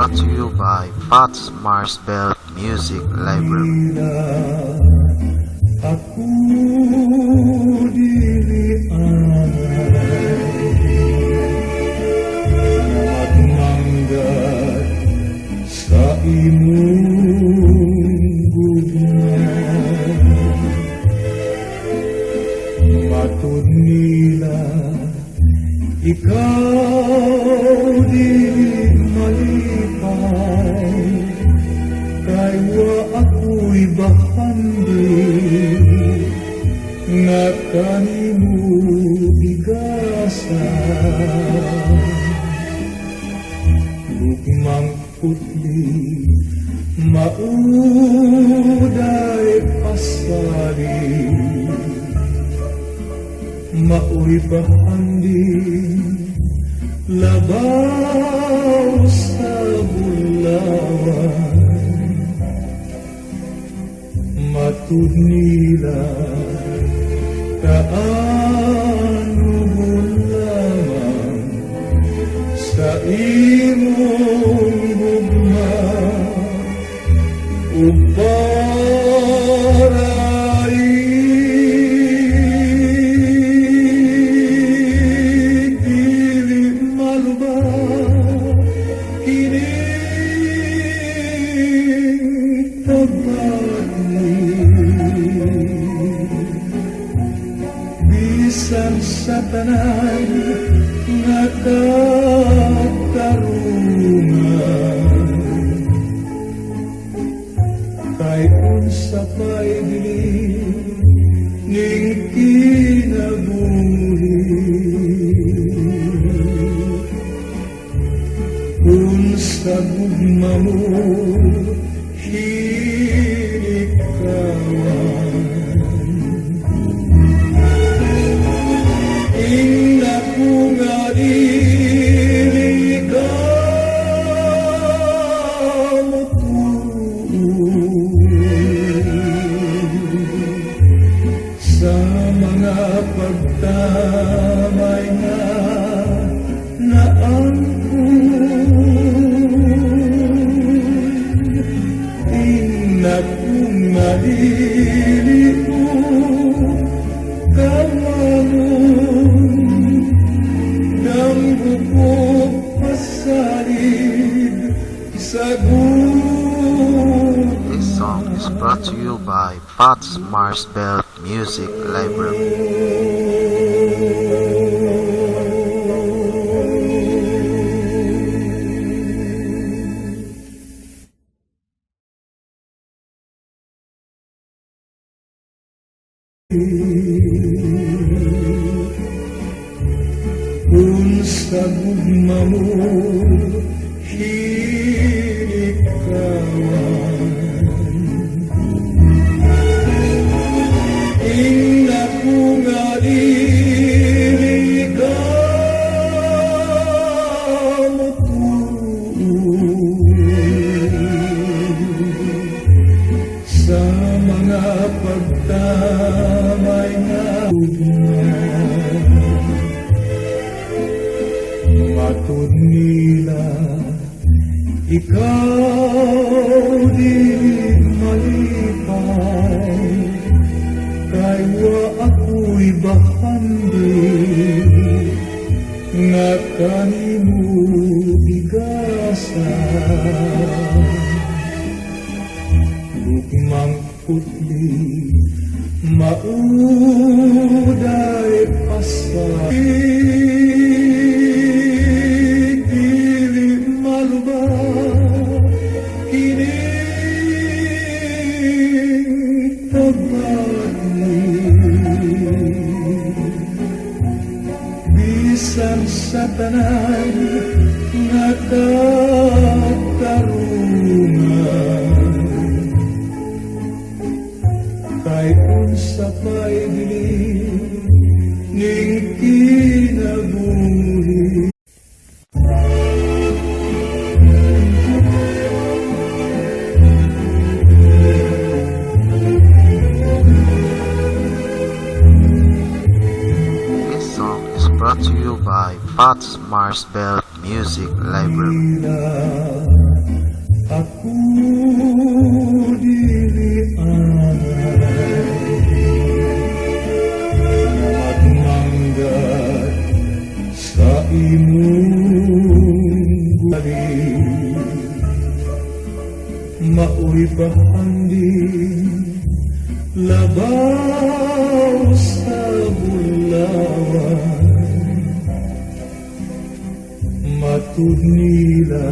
brought to you by Pat's Marsbell Music Library. Aku diri matmanggat sa imong gugma, matud nila ikaw diri malipay, kay wa ako'y bahandi nga kanimo igasa. Lugmang putli mauday pasari, mao'y bahandi labaw sa bulawan. Matud nila kaano lamang sa imong gugma, uparay dili maluba kining pagpagni. Bisan sa tanan nga katarungan, kay unsa pa'y dili ning kinabuhi. Unsa gugma mo hinikawan, inna ko nga dili ka sa mga pagtamay na naangkon. Inna ko nga dili mo kamangon, damgo ko pasalig sa This song is brought to you by Pat's Marsbell Music Library. Unsa gugma mo hinikawan, inna ko nga dili ka sa mga pagtamay nga matud nila ikaw dili malipay, kay wa ako'y bahandi nga kanimo igasa. Lugmang putli mauday pasay, dili maluba kining pagpagni. Bisan sa tanan nga katarungan, kay unsa pa'y dili ning kinabuhi. This song is brought to you by Pat's Marsbell Music Library. Aku diri anay matmanggat sa imong gari mao'y pahanding labaw sa bulawan matud nila